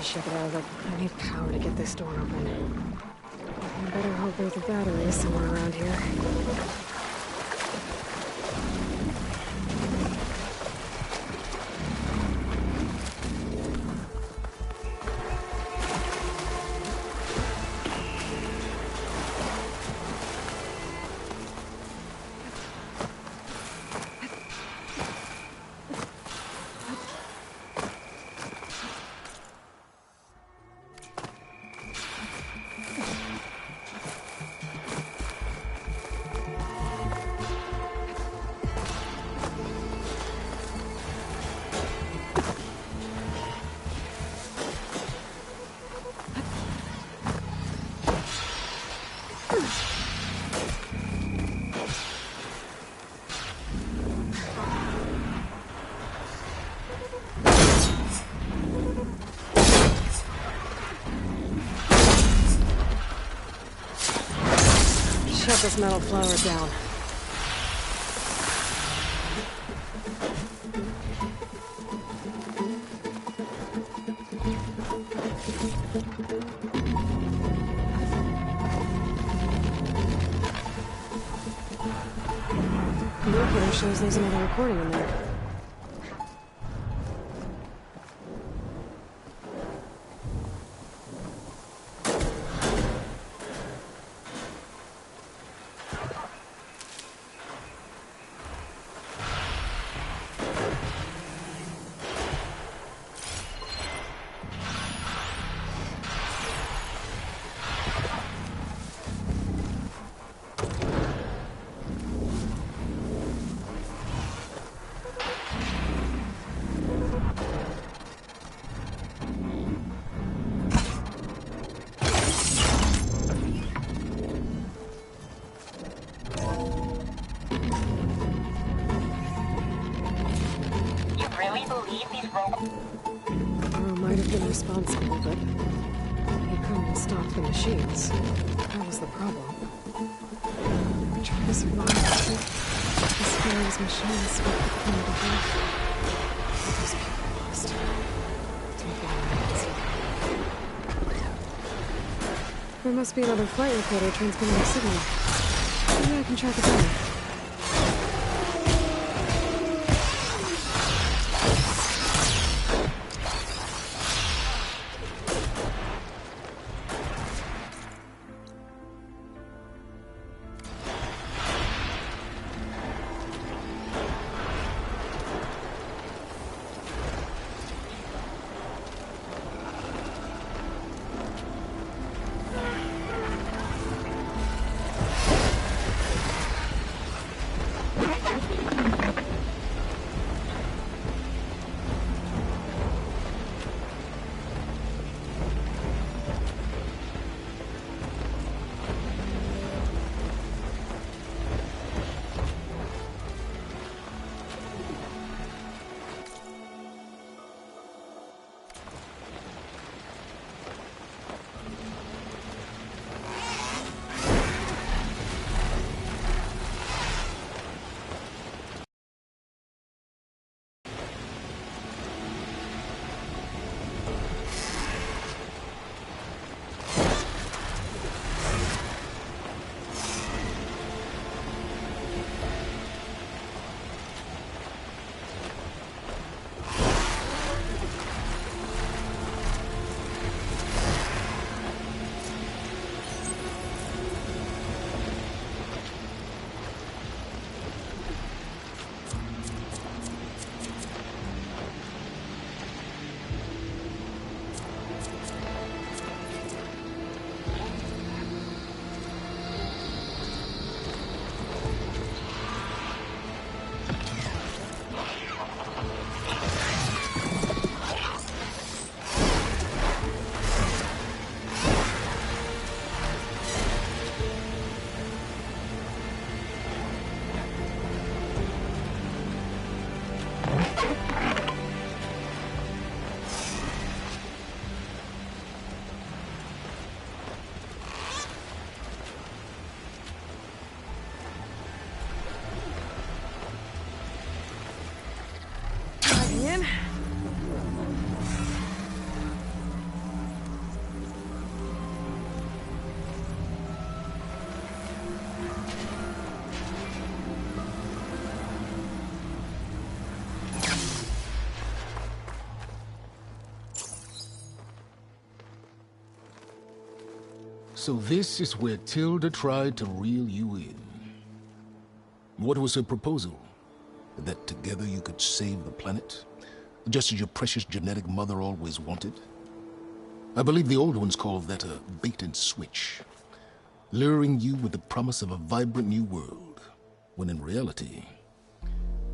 check it out, but I need power to get this door open. I better hope there's a battery somewhere around here. Shut this metal flower down. The locator shows there's another recording in there. Responsible, but he couldn't stop the machines. That was the problem. They were trying to survive. As far as machines would come to death. Those people lost. Don't get away. There must be another flight recorder transmitting a signal. Maybe I can track it down. So this is where Tilda tried to reel you in. What was her proposal? That together you could save the planet? Just as your precious genetic mother always wanted? I believe the old ones called that a bait and switch. Luring you with the promise of a vibrant new world, when in reality,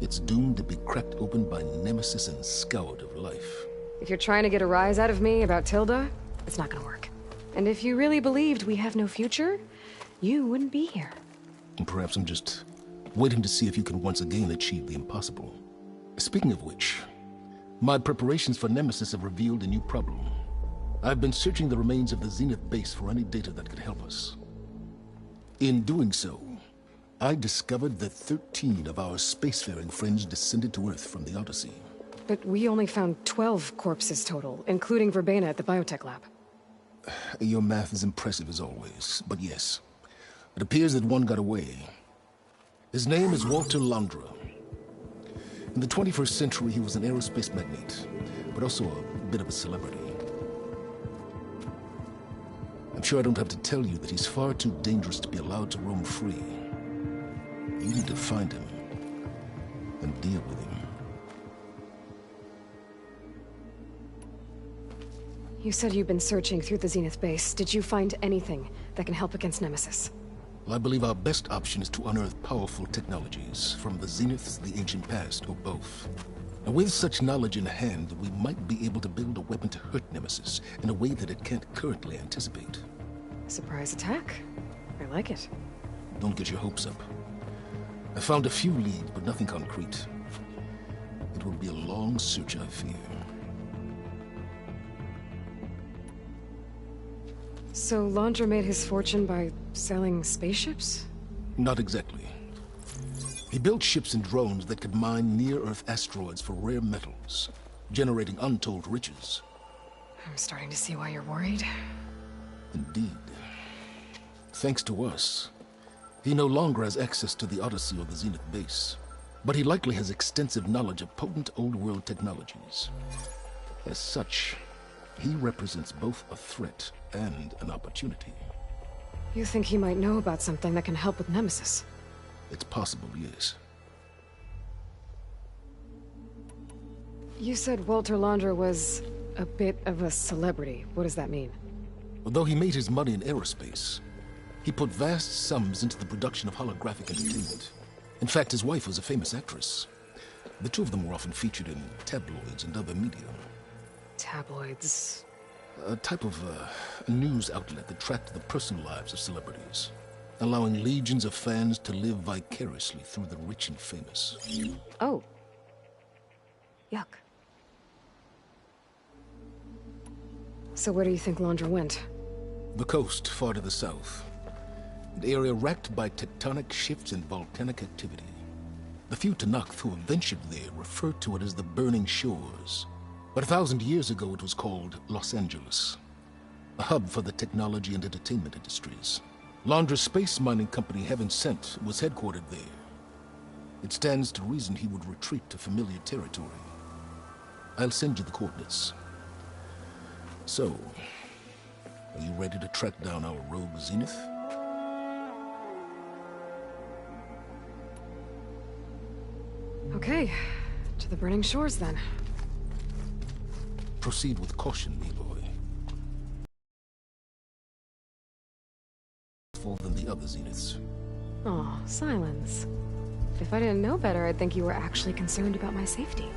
it's doomed to be cracked open by Nemesis and scoured of life. If you're trying to get a rise out of me about Tilda, it's not gonna work. And if you really believed we have no future, you wouldn't be here. And perhaps I'm just waiting to see if you can once again achieve the impossible. Speaking of which, my preparations for Nemesis have revealed a new problem. I've been searching the remains of the Zenith base for any data that could help us. In doing so, I discovered that 13 of our spacefaring friends descended to Earth from the Odyssey. But we only found 12 corpses total, including Verbena at the biotech lab. Your math is impressive as always, but yes. It appears that one got away. His name is Walter Londra. In the 21st century, he was an aerospace magnate, but also a bit of a celebrity. I'm sure I don't have to tell you that he's far too dangerous to be allowed to roam free. You need to find him and deal with him. You said you've been searching through the Zenith base. Did you find anything that can help against Nemesis? Well, I believe our best option is to unearth powerful technologies from the Zeniths, the ancient past, or both. And with such knowledge in hand, we might be able to build a weapon to hurt Nemesis in a way that it can't currently anticipate. Surprise attack? I like it. Don't get your hopes up. I found a few leads, but nothing concrete. It will be a long search, I fear. So Londra made his fortune by selling spaceships? Not exactly. He built ships and drones that could mine near-Earth asteroids for rare metals, generating untold riches. I'm starting to see why you're worried. Indeed. Thanks to us, he no longer has access to the Odyssey or the Zenith base, but he likely has extensive knowledge of potent old-world technologies. As such, he represents both a threat and an opportunity. You think he might know about something that can help with Nemesis? It's possible, yes. You said Walter Londra was a bit of a celebrity. What does that mean? Although he made his money in aerospace, he put vast sums into the production of holographic entertainment. In fact, his wife was a famous actress. The two of them were often featured in tabloids and other media. Tabloids? A type of a news outlet that tracked the personal lives of celebrities, allowing legions of fans to live vicariously through the rich and famous. Oh. Yuck. So where do you think Londra went? The coast, far to the south. An area racked by tectonic shifts and volcanic activity. The few Tenakth who have ventured there refer to it as the Burning Shores. But 1,000 years ago it was called Los Angeles, a hub for the technology and entertainment industries. Londra's space mining company, Heaven Sent, was headquartered there. It stands to reason he would retreat to familiar territory. I'll send you the coordinates. So, are you ready to track down our rogue Zenith? Okay, to the Burning Shores then. Proceed with caution, Aloy. More than the other Zeniths. Aw, Silence. If I didn't know better, I'd think you were actually concerned about my safety.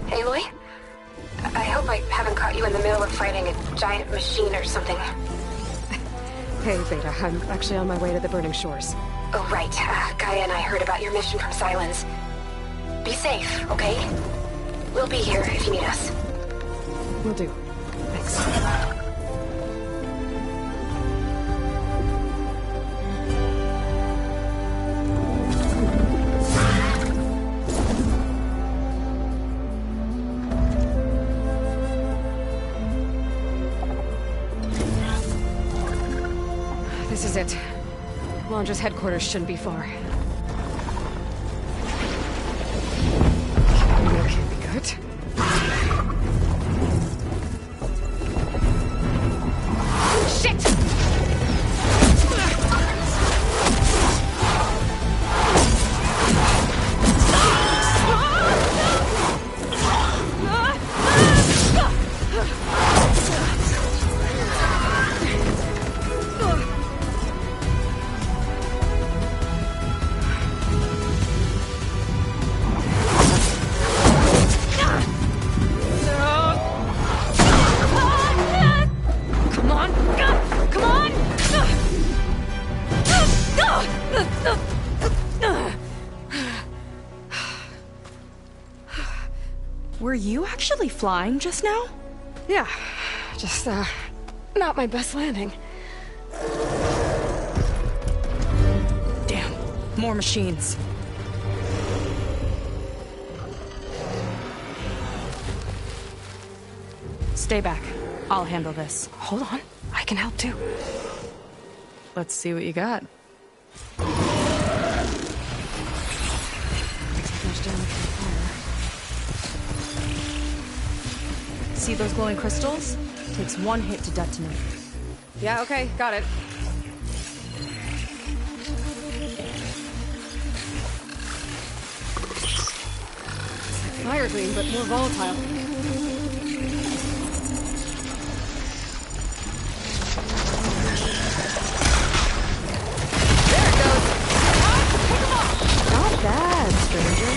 Aloy? I hope I haven't caught you in the middle of fighting a giant machine or something. Hey, Beta, I'm actually on my way to the Burning Shores. Oh, right. Gaia and I heard about your mission from Silence. Be safe, okay? We'll be here if you need us. Will do. Thanks. This is it. Londra's headquarters shouldn't be far. What? Shit! Come on! Come on! Were you actually flying just now? Yeah, just, not my best landing. Damn, more machines. Stay back. I'll handle this. Hold on, I can help too. Let's see what you got. Flush down the fire. See those glowing crystals? Takes one hit to detonate. Yeah, okay, got it. It's like fire gleam, but more volatile. There it goes! Pick 'em off! Not bad, stranger.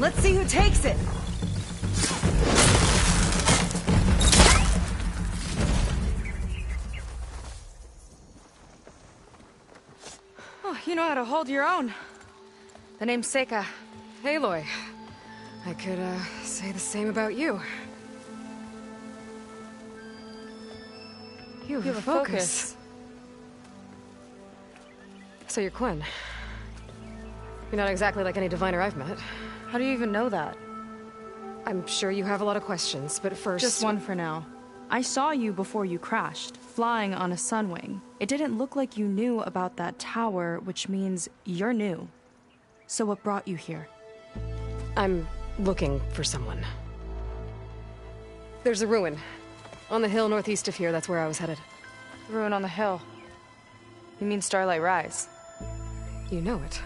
Let's see who takes it. Oh, you know how to hold your own. The name's Seika. Aloy. I could, say the same about you. You have a focus. So you're Quinn. You're not exactly like any diviner I've met. How do you even know that? I'm sure you have a lot of questions, but first... Just one for now. I saw you before you crashed, flying on a sunwing. It didn't look like you knew about that tower, which means you're new. So what brought you here? I'm looking for someone. There's a ruin. On the hill northeast of here, that's where I was headed. The ruin on the hill. You mean Starlight Rise? You know it.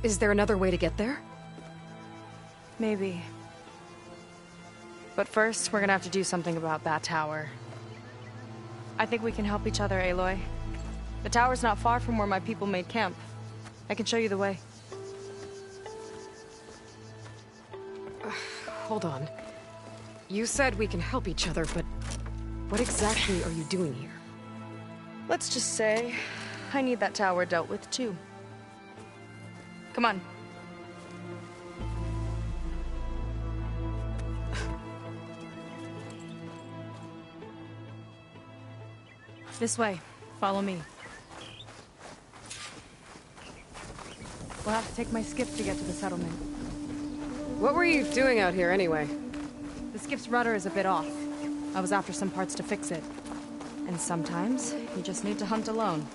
Is there another way to get there? Maybe. But first, we're gonna have to do something about that tower. I think we can help each other, Aloy. The tower's not far from where my people made camp. I can show you the way. Hold on. You said we can help each other, but what exactly are you doing here? Let's just say, I need that tower dealt with too. Come on. This way. Follow me. We'll have to take my skiff to get to the settlement. What were you doing out here anyway? The skiff's rudder is a bit off. I was after some parts to fix it. And sometimes, you just need to hunt alone.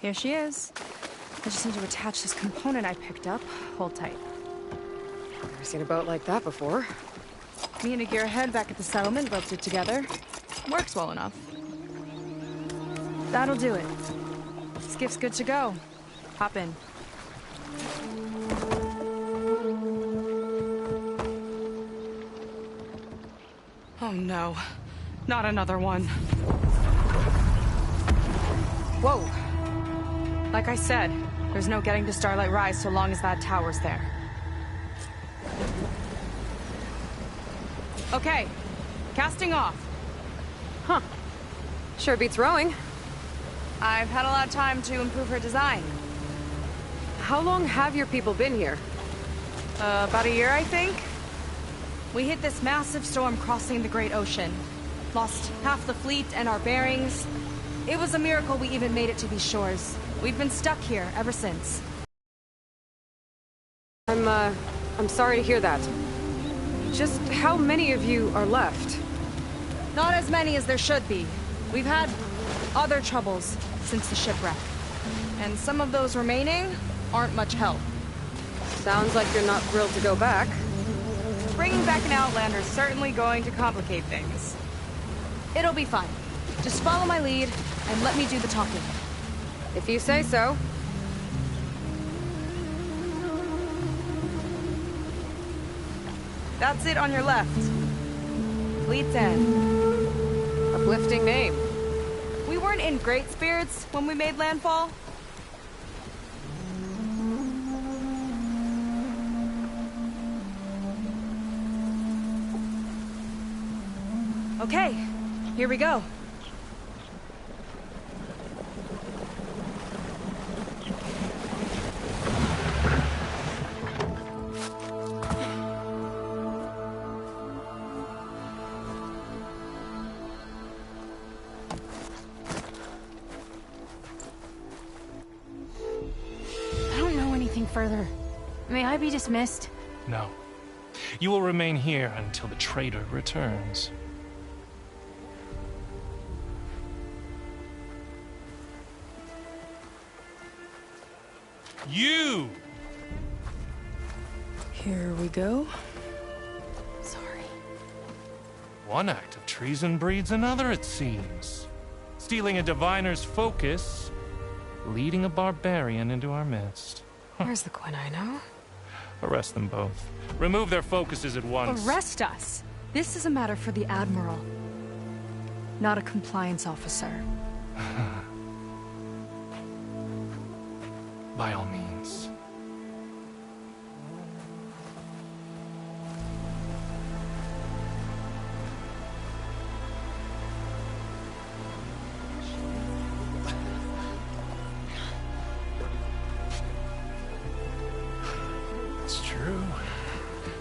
Here she is. I just need to attach this component I picked up. Hold tight. Never seen a boat like that before. Me and a gearhead back at the settlement roped it together. Works well enough. That'll do it. Skiff's good to go. Hop in. Oh no, not another one. Whoa. Like I said, there's no getting to Starlight Rise so long as that tower's there. Okay, casting off. Huh. Sure beats rowing. I've had a lot of time to improve her design. How long have your people been here? About a year, I think. We hit this massive storm crossing the Great Ocean. Lost half the fleet and our bearings. It was a miracle we even made it to these shores. We've been stuck here ever since. I'm sorry to hear that. Just how many of you are left? Not as many as there should be. We've had other troubles since the shipwreck. And some of those remaining aren't much help. Sounds like you're not thrilled to go back. Bringing back an Outlander is certainly going to complicate things. It'll be fine. Just follow my lead and let me do the talking. If you say so. That's it on your left. Fleet's End. Uplifting name. We weren't in great spirits when we made landfall. Okay, here we go. I don't know anything further. May I be dismissed? No. You will remain here until the traitor returns. You! Here we go. Sorry. One act of treason breeds another, it seems. Stealing a diviner's focus, leading a barbarian into our midst. Where's the Quinino? Arrest them both. Remove their focuses at once. Arrest us! This is a matter for the Admiral, not a compliance officer. By all means. It's true.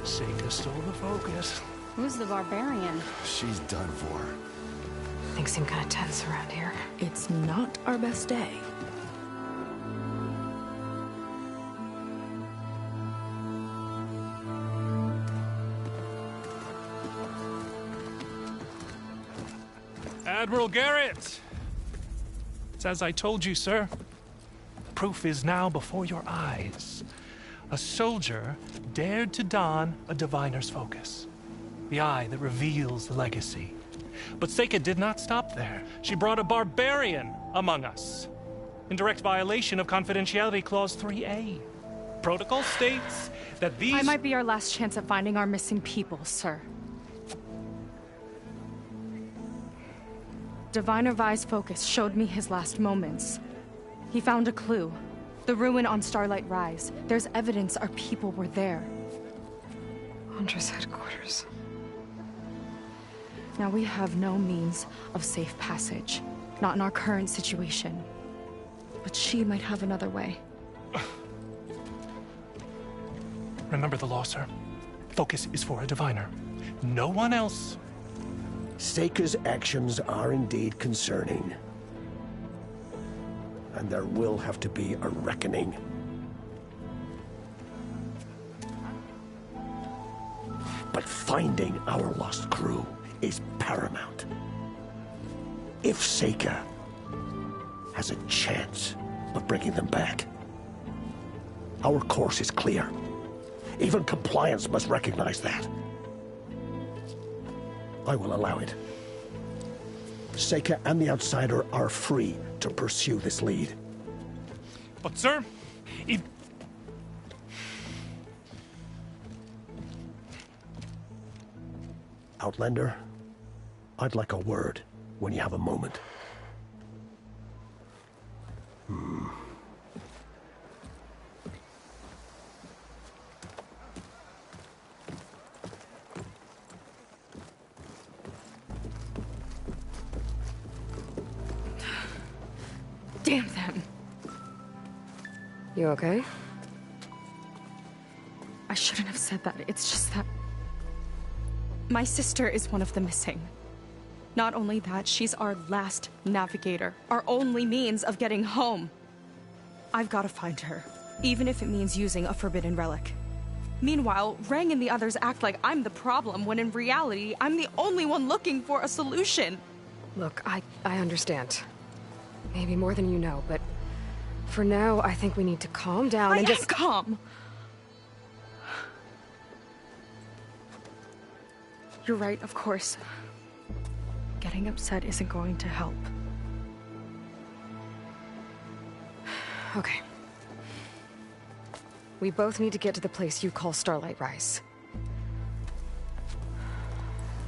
Seika stole the focus. Who's the barbarian? She's done for. Things seem kind of tense around here. It's not our best day. Admiral Garrett! It's as I told you, sir. The proof is now before your eyes. A soldier dared to don a diviner's focus. The eye that reveals the legacy. But Seika did not stop there. She brought a barbarian among us. In direct violation of Confidentiality Clause 3A. Protocol states that these... I might be our last chance at finding our missing people, sir. Diviner Vi's focus showed me his last moments. He found a clue. The ruin on Starlight Rise. There's evidence our people were there. Hunter's headquarters. Now we have no means of safe passage. Not in our current situation. But she might have another way. Remember the law, sir. Focus is for a diviner. No one else. Seika's actions are indeed concerning. And there will have to be a reckoning. But finding our lost crew is paramount. If Seika has a chance of bringing them back, our course is clear. Even compliance must recognize that. I will allow it. Seika and the Outsider are free to pursue this lead. But, sir, If... Outlander, I'd like a word when you have a moment. Damn them. You okay? I shouldn't have said that. It's just that... my sister is one of the missing. Not only that, she's our last navigator. Our only means of getting home. I've got to find her. Even if it means using a forbidden relic. Meanwhile, Rang and the others act like I'm the problem, when in reality, I'm the only one looking for a solution. Look, I understand. Maybe more than you know, but... for now, I think we need to calm down and just... calm! You're right, of course. Getting upset isn't going to help. Okay. We both need to get to the place you call Starlight Rise.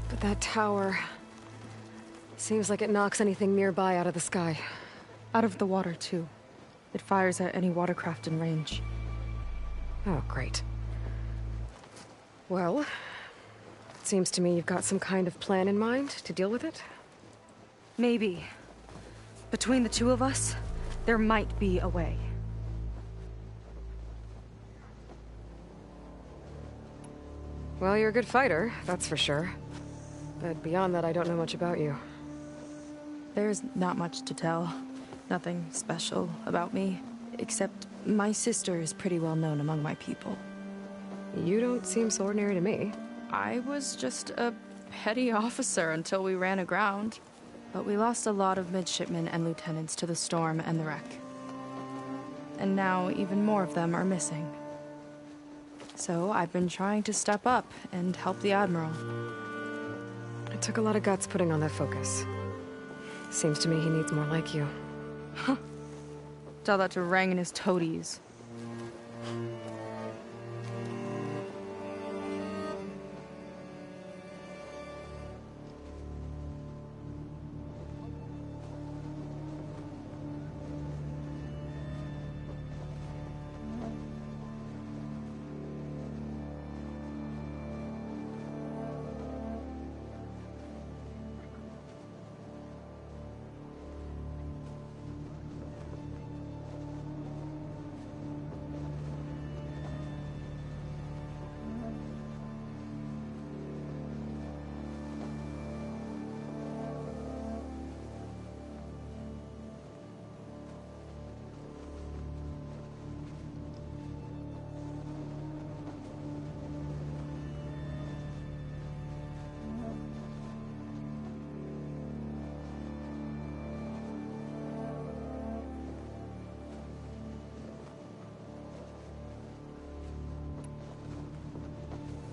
But that tower... seems like it knocks anything nearby out of the sky. Out of the water, too. It fires at any watercraft in range. Oh, great. Well, it seems to me you've got some kind of plan in mind to deal with it. Maybe. Between the two of us, there might be a way. Well, you're a good fighter, that's for sure. But beyond that, I don't know much about you. There's not much to tell. Nothing special about me. Except my sister is pretty well known among my people. You don't seem so ordinary to me. I was just a petty officer until we ran aground. But we lost a lot of midshipmen and lieutenants to the storm and the wreck. And now even more of them are missing. So I've been trying to step up and help the Admiral. It took a lot of guts putting on that focus. Seems to me he needs more like you. Huh. Tell that to Rang and his toadies.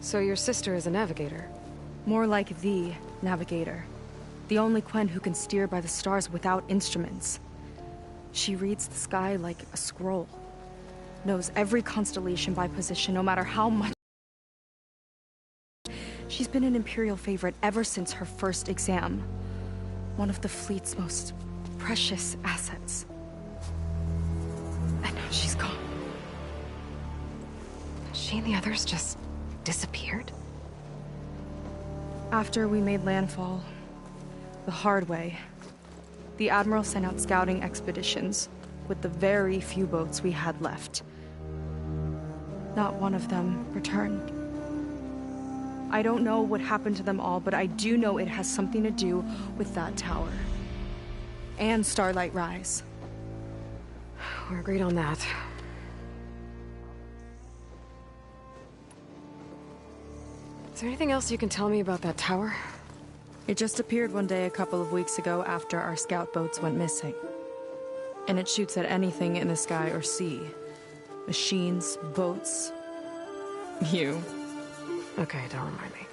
So your sister is a navigator? More like the navigator. The only Quen who can steer by the stars without instruments. She reads the sky like a scroll. Knows every constellation by position, no matter how much... She's been an Imperial favorite ever since her first exam. One of the fleet's most precious assets. And now she's gone. She and the others just disappeared? After we made landfall, the hard way, the Admiral sent out scouting expeditions with the very few boats we had left. Not one of them returned. I don't know what happened to them all, but I do know it has something to do with that tower. And Starlight Rise. We're agreed on that. Is there anything else you can tell me about that tower? It just appeared one day a couple of weeks ago after our scout boats went missing. And it shoots at anything in the sky or sea. Machines, boats... you. Okay, don't remind me.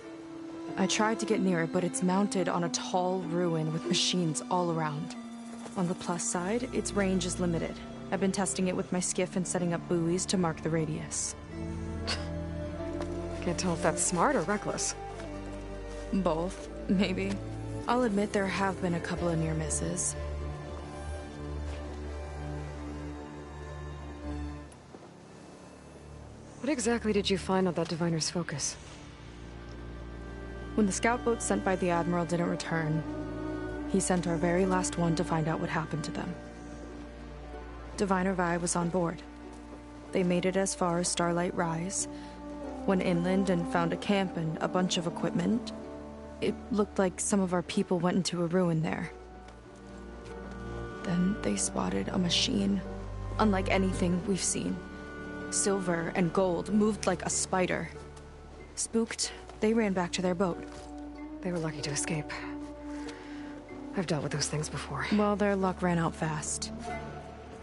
I tried to get near it, but it's mounted on a tall ruin with machines all around. On the plus side, its range is limited. I've been testing it with my skiff and setting up buoys to mark the radius. Can't tell if that's smart or reckless. Both, maybe. I'll admit there have been a couple of near misses. What exactly did you find on that Diviner's Focus? When the scout boat sent by the Admiral didn't return, he sent our very last one to find out what happened to them. Diviner Vi was on board. They made it as far as Starlight Rise, went inland and found a camp and a bunch of equipment. It looked like some of our people went into a ruin there. Then they spotted a machine, unlike anything we've seen. Silver and gold moved like a spider. Spooked, they ran back to their boat. They were lucky to escape. I've dealt with those things before. Well, their luck ran out fast.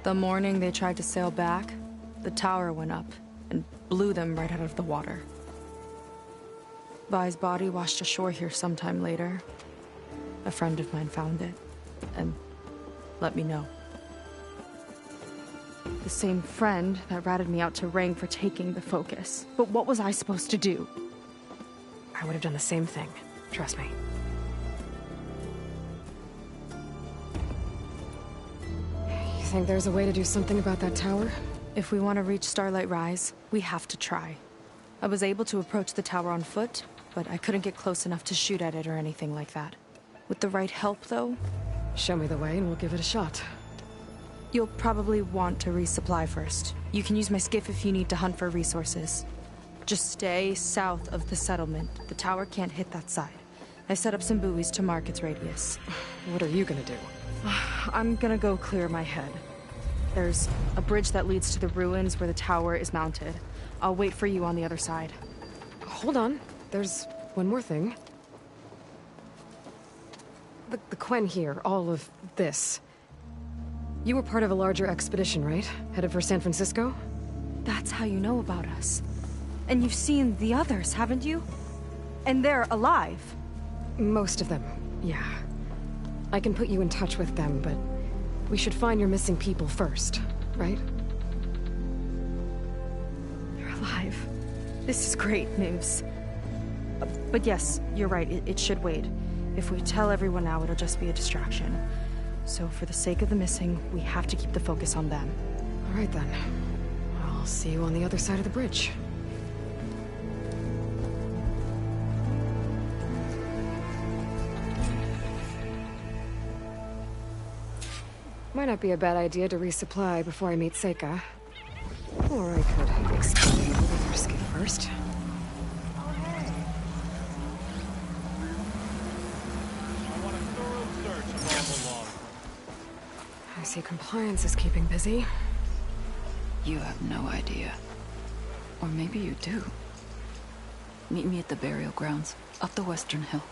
The morning they tried to sail back, the tower went up and blew them right out of the water. Vi's body washed ashore here sometime later. A friend of mine found it and let me know. The same friend that ratted me out to Rang for taking the Focus. But what was I supposed to do? I would have done the same thing. Trust me. You think there's a way to do something about that tower? If we want to reach Starlight Rise, we have to try. I was able to approach the tower on foot, but I couldn't get close enough to shoot at it or anything like that. With the right help, though... Show me the way and we'll give it a shot. You'll probably want to resupply first. You can use my skiff if you need to hunt for resources. Just stay south of the settlement. The tower can't hit that side. I set up some buoys to mark its radius. What are you gonna do? I'm gonna go clear my head. There's a bridge that leads to the ruins where the tower is mounted. I'll wait for you on the other side. Hold on. There's one more thing. The Quen here, all of this. You were part of a larger expedition, right? Headed for San Francisco? That's how you know about us. And you've seen the others, haven't you? And they're alive. Most of them, yeah. I can put you in touch with them, but we should find your missing people first, right? They're alive. This is great news. But yes, you're right, it should wait. If we tell everyone now, it'll just be a distraction. So for the sake of the missing, we have to keep the focus on them. All right then. I'll see you on the other side of the bridge. Might not be a bad idea to resupply before I meet Seika. Or I could explore with her skiff first. I see compliance is keeping busy. You have no idea. Or maybe you do. Meet me at the burial grounds, up the Western Hill.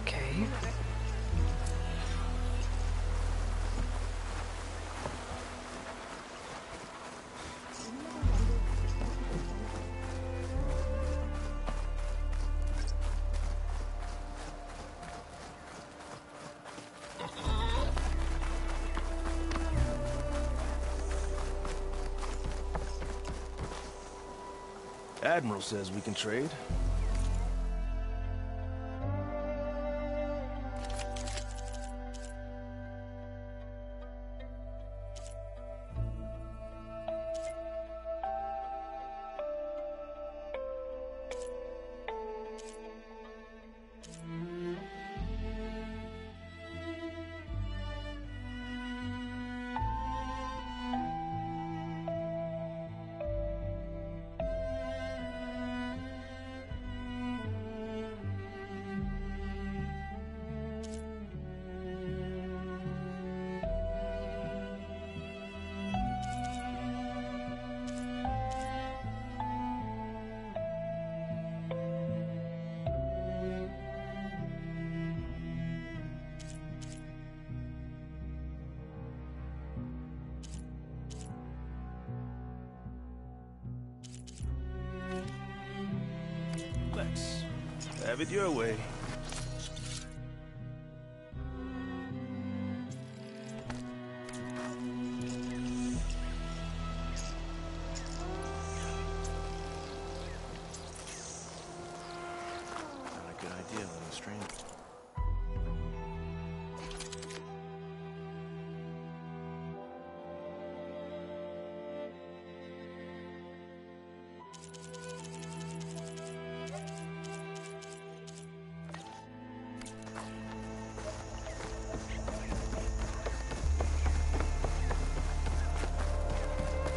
Okay. Admiral says we can trade. Let's have it your way.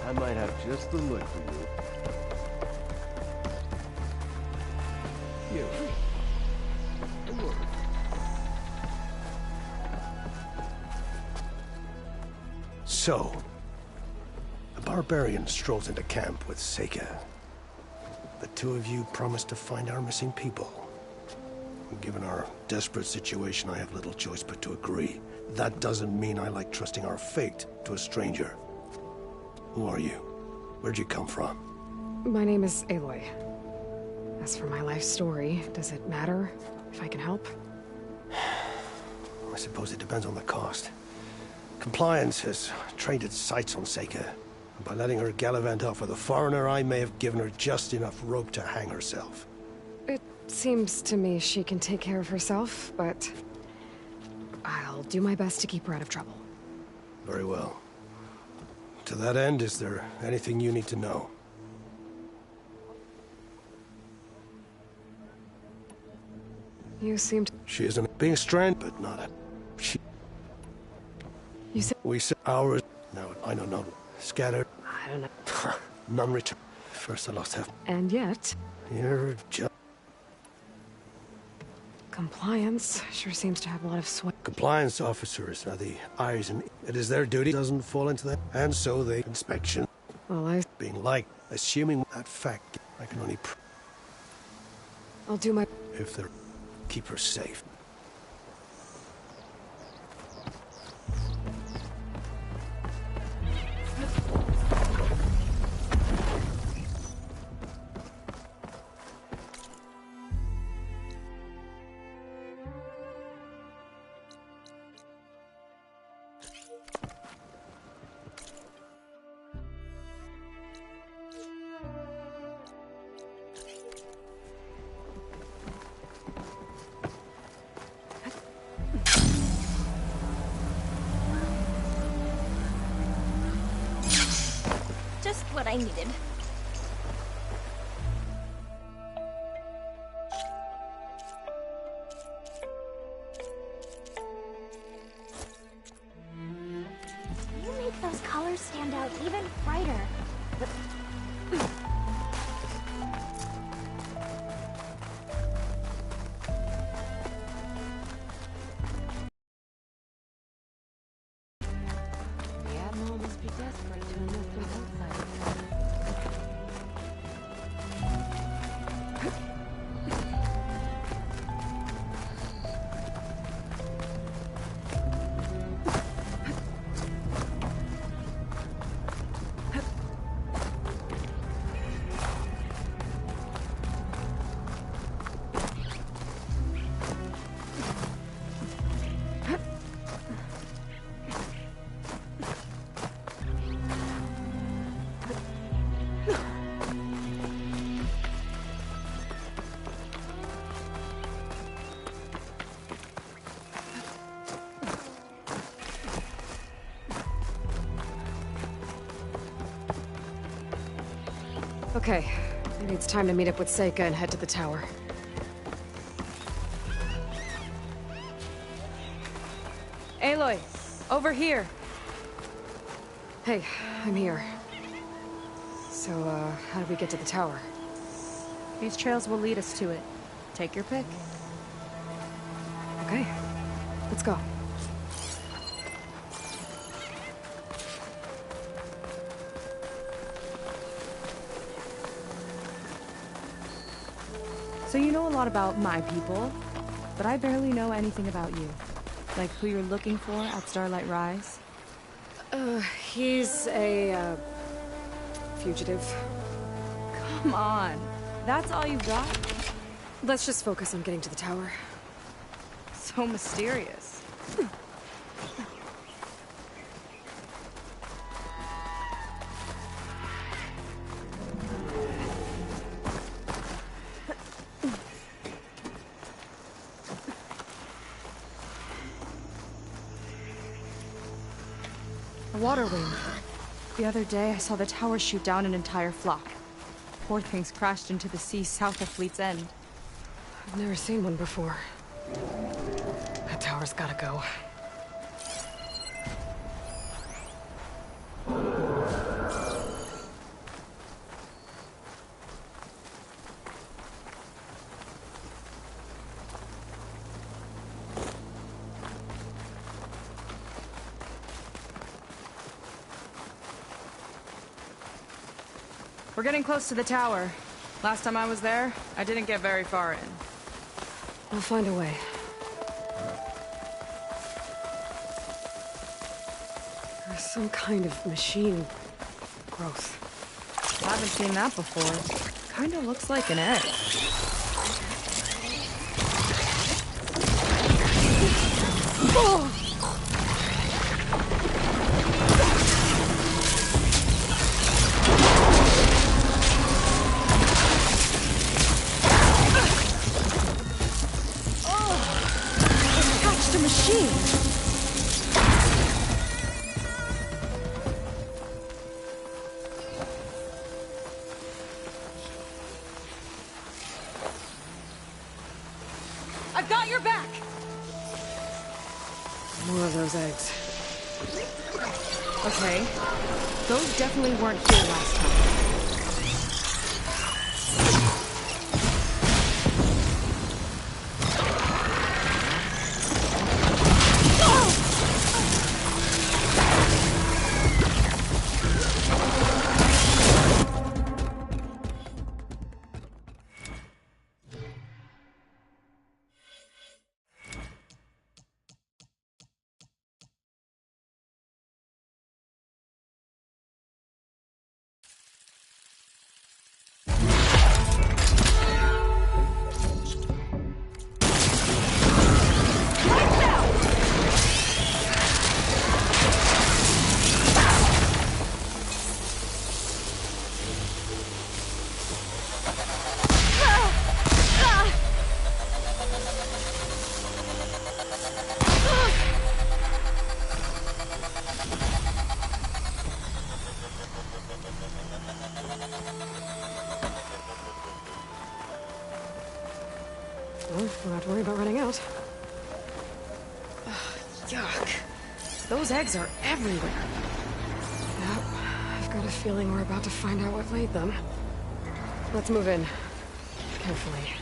I might have just the look for you. A word. So, a barbarian strolls into camp with Seika. The two of you promised to find our missing people. Given our desperate situation, I have little choice but to agree. That doesn't mean I like trusting our fate to a stranger. Who are you? Where'd you come from? My name is Aloy. As for my life story, does it matter if I can help? I suppose it depends on the cost. Compliance has trained its sights on Seika. And by letting her gallivant off with a foreigner, I may have given her just enough rope to hang herself. It seems to me she can take care of herself, but I'll do my best to keep her out of trouble. Very well. To that end, is there anything you need to know? You seem to... She isn't being stranded, but not a... She... You said... We said hours... No, I don't know. Scattered. I don't know. None return. First I lost half. And yet... You're just... Compliance sure seems to have a lot of sway. Compliance officers are the eyes and... It is their duty, doesn't fall into that. And so they... Inspection. Well, Being liked. Assuming that fact, I can only... I'll do my... If they're... Keep her safe. Just what I needed. You make those colors stand out even brighter. The Admiral must be desperate to enlist an outsider. Okay, maybe it's time to meet up with Seika and head to the tower. Aloy, over here. Hey, I'm here. So, how do we get to the tower? These trails will lead us to it. Take your pick. Okay, let's go. So you know a lot about my people, but I barely know anything about you. Like who you're looking for at Starlight Rise? He's a, fugitive. Come on. That's all you've got? Let's just focus on getting to the tower. So mysterious. A water wing. The other day, I saw the tower shoot down an entire flock. Poor things crashed into the sea south of Fleet's End. I've never seen one before. That tower's gotta go. We're getting close to the tower. Last time I was there, I didn't get very far in. I'll find a way. There's some kind of machine growth. Haven't seen that before. Kinda looks like an egg. Oh! The machine. I've got your back. More of those eggs. Okay. Those definitely weren't here last time. Well, we don't have to worry about running out. Yuck. Those eggs are everywhere. Yep. I've got a feeling we're about to find out what laid them. Let's move in. Carefully.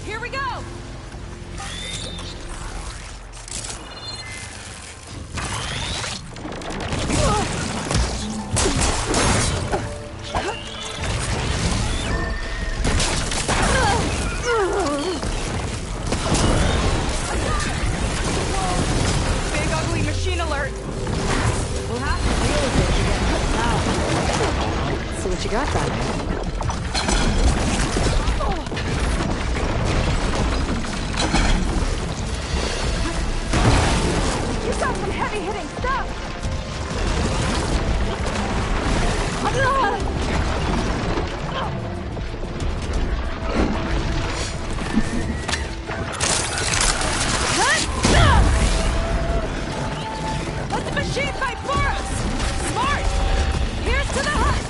Here we go! Big ugly machine alert! We'll have to deal with it to get help now. Let's see what you got then. You got some heavy-hitting stuff! Let the machine fight for us! Smart! Here's to the hut!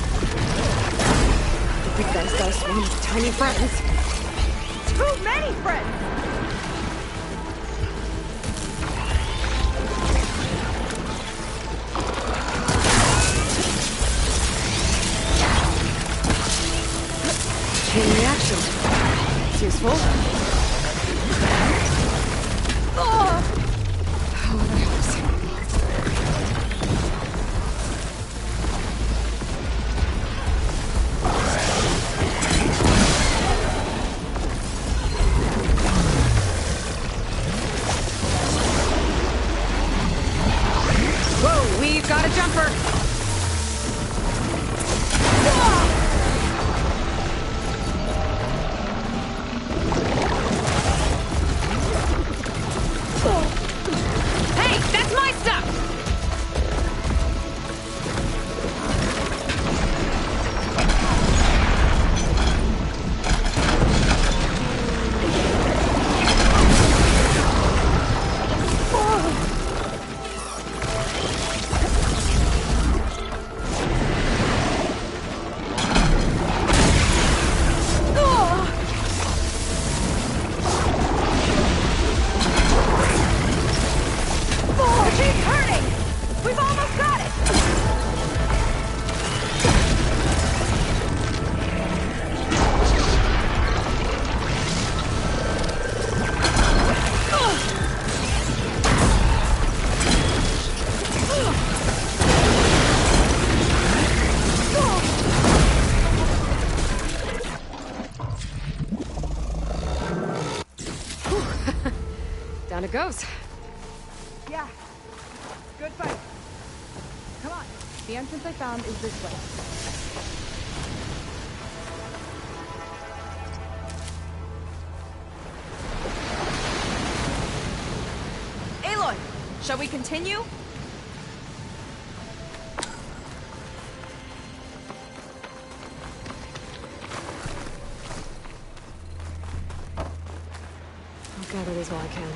The big guy's got a swarm of tiny friends. Too many friends! Chain reaction. It's useful. Oh, that helps. Whoa, we've got a jumper! Hey, that's my stuff! it goes. Yeah. Good fight. Come on. The entrance I found is this way. Aloy, shall we continue? I'll gather these while I can.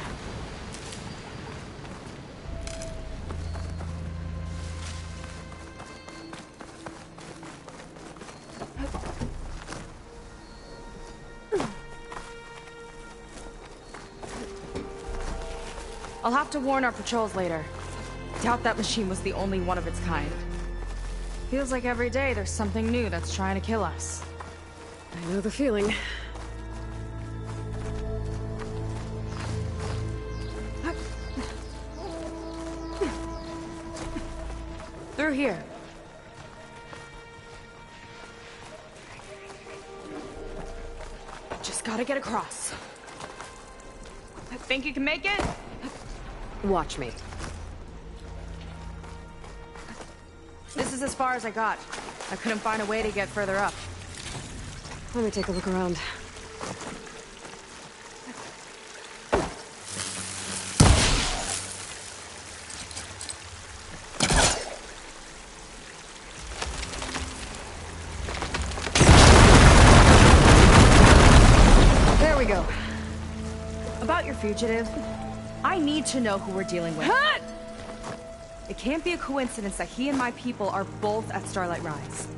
I'll have to warn our patrols later. Doubt that machine was the only one of its kind. Feels like every day there's something new that's trying to kill us. I know the feeling. Through here. Just gotta get across. I think you can make it? Watch me. This is as far as I got. I couldn't find a way to get further up. Let me take a look around. There we go. About your fugitive, I need to know who we're dealing with. It can't be a coincidence that he and my people are both at Starlight Rise.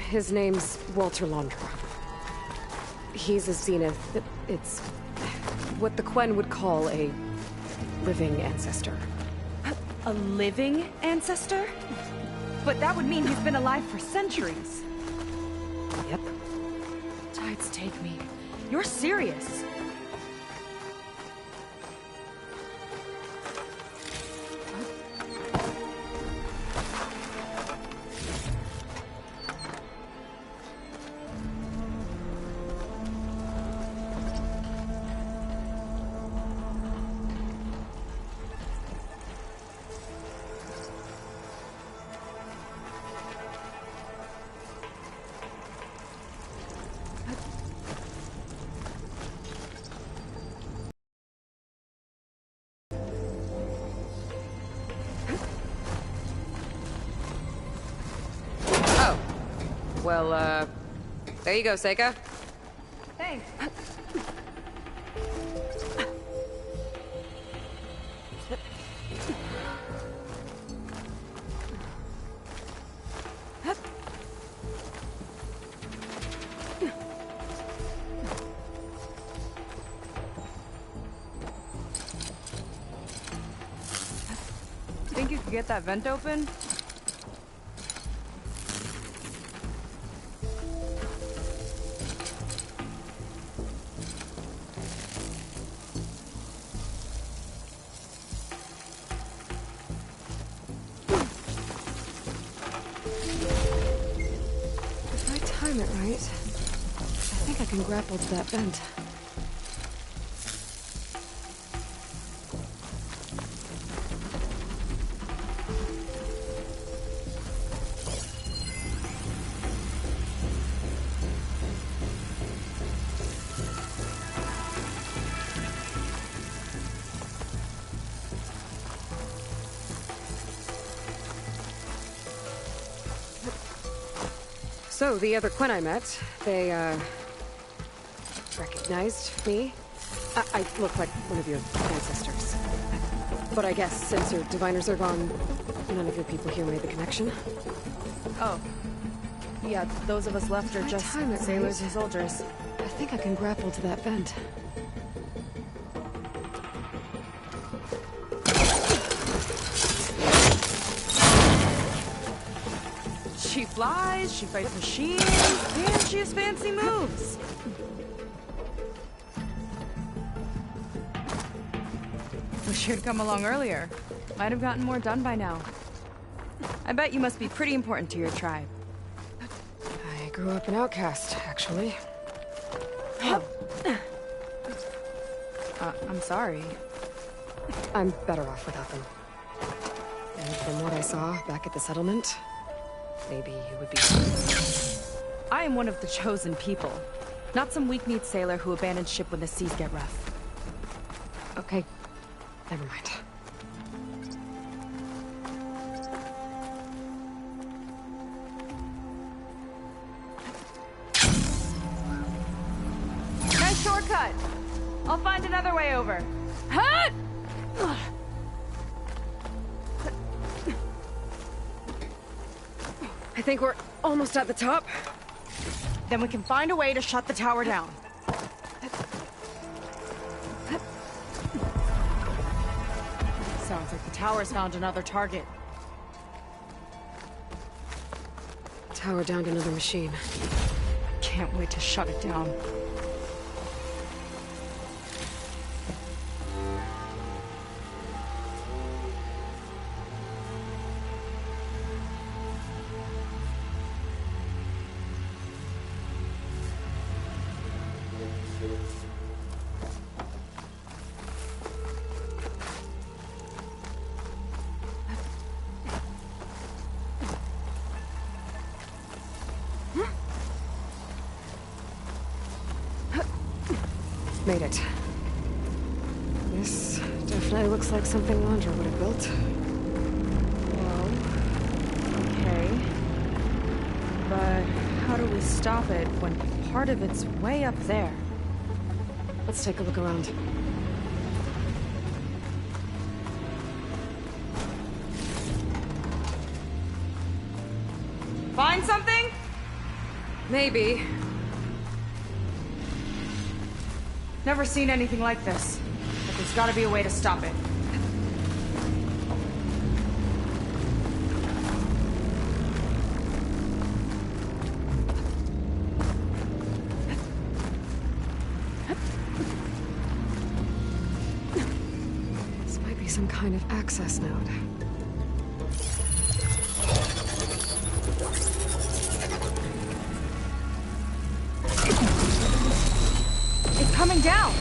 His name's Walter Londra. He's a Zenith. It's what the Quen would call a living ancestor. A living ancestor? But that would mean he's been alive for centuries. Yep. Tides take me. You're serious. Well, there you go, Seika. Thanks. Think you could get that vent open? If I time it right, I think I can grapple to that vent. So, the other Quen I met, they, recognized me. I look like one of your ancestors. But I guess since your diviners are gone, none of your people here made the connection. Oh. Yeah, those of us left are just sailors and soldiers. I think I can grapple to that vent. She flies, she fights machines, and she has fancy moves. Wish you'd come along earlier. Might have gotten more done by now. I bet you must be pretty important to your tribe. I grew up an outcast, actually. I'm sorry. I'm better off without them. And from what I saw back at the settlement, maybe you would be... I am one of the chosen people. Not some weak-kneed sailor who abandons ship when the seas get rough. Okay, never mind. Nice shortcut! I'll find another way over. Huh? I think we're almost at the top. Then we can find a way to shut the tower down. Sounds like the tower's found another target. Tower downed another machine. Can't wait to shut it down. Made it. This definitely looks like something Londra would have built. Well, okay. But how do we stop it when part of it's way up there? Let's take a look around. Find something? Maybe. Never seen anything like this. But there's gotta be a way to stop it. This might be some kind of access node. Coming down!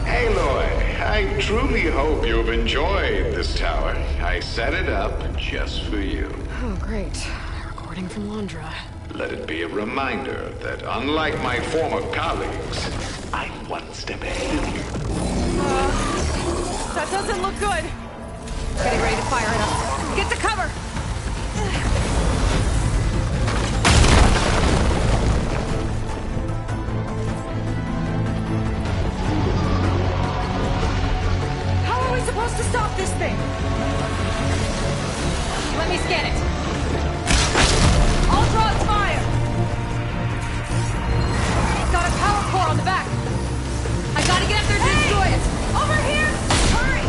Aloy, I truly hope you've enjoyed this tower. I set it up just for you. Oh, great. Recording from Londra. Let it be a reminder that unlike my former colleagues, I'm one step ahead of you. That doesn't look good. Getting ready to fire it up. Get to cover! To stop this thing! Let me scan it. I'll draw its fire! It's got a power core on the back. I gotta get up there to destroy it! Over here! Hurry!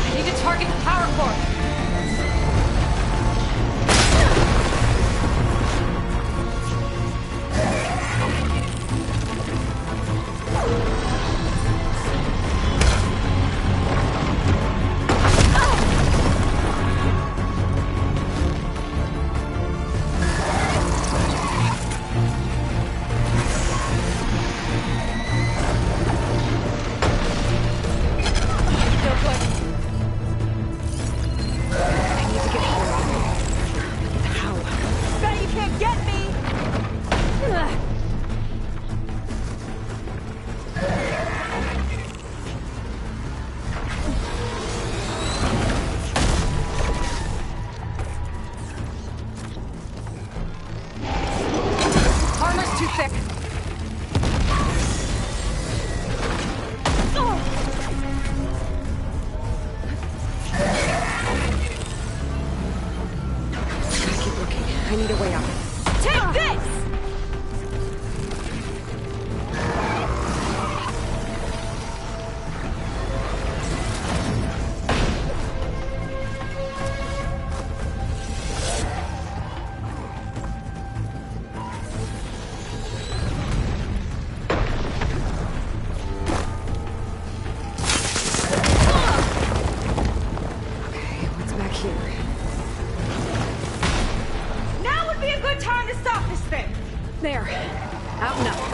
I need to target the power core. There. Out and up.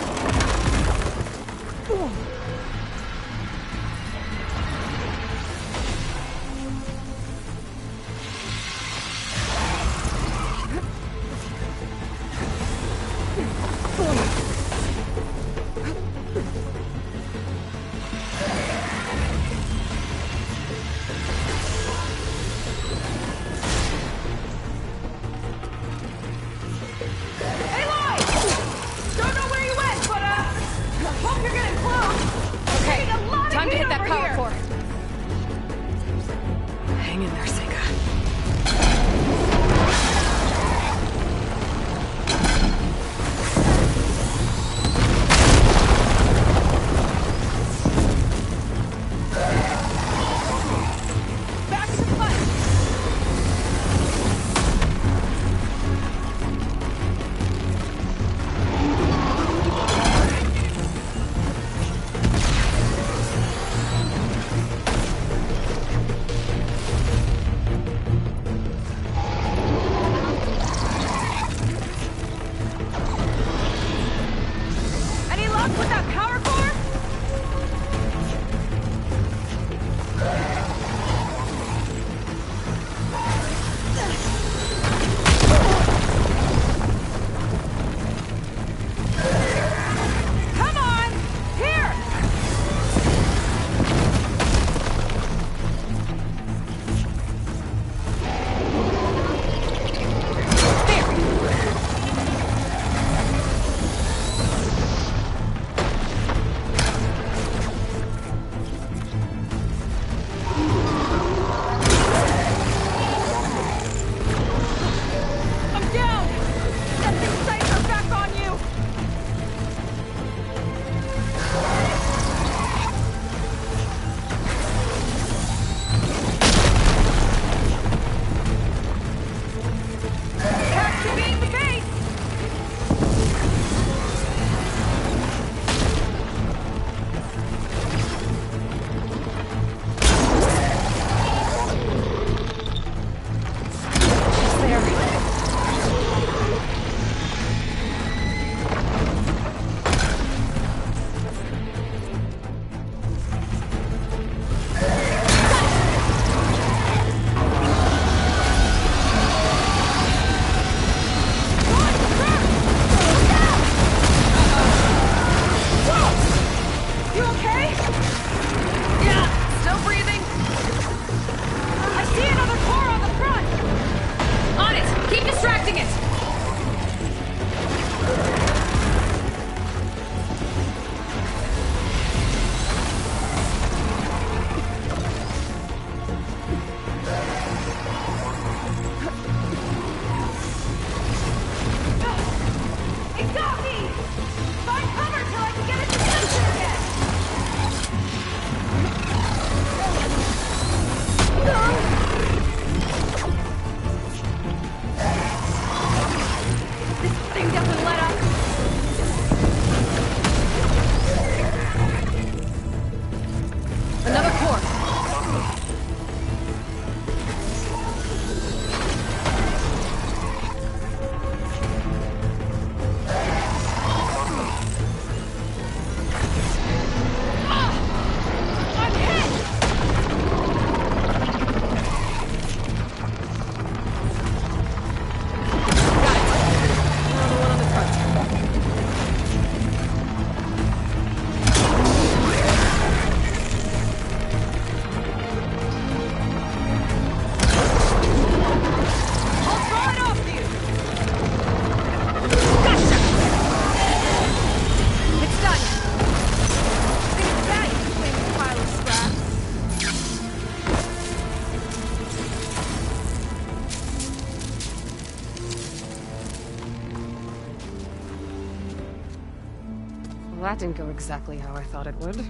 That didn't go exactly how I thought it would.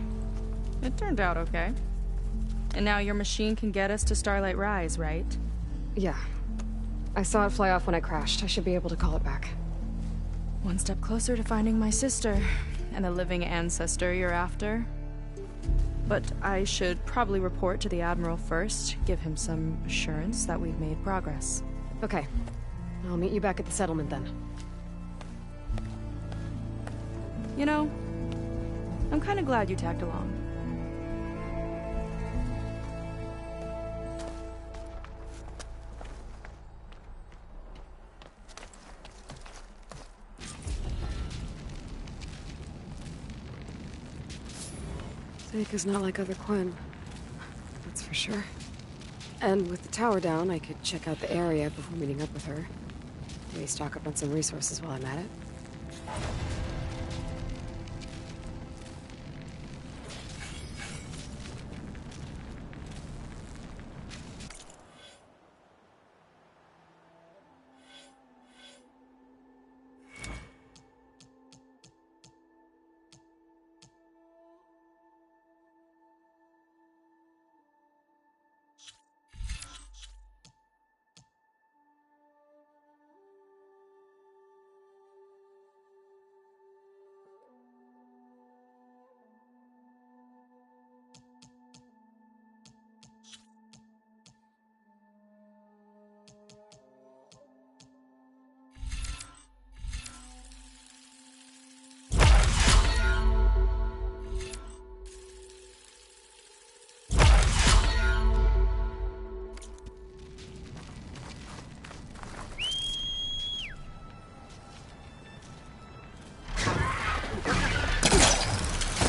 It turned out okay. And now your machine can get us to Starlight Rise, right? Yeah. I saw it fly off when I crashed. I should be able to call it back. One step closer to finding my sister, and the living ancestor you're after. But I should probably report to the Admiral first, give him some assurance that we've made progress. Okay. I'll meet you back at the settlement then. You know, I'm kind of glad you tagged along. Seika's not like other Quinn. That's for sure. And with the tower down, I could check out the area before meeting up with her. Maybe stock up on some resources while I'm at it.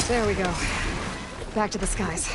There we go. Back to the skies.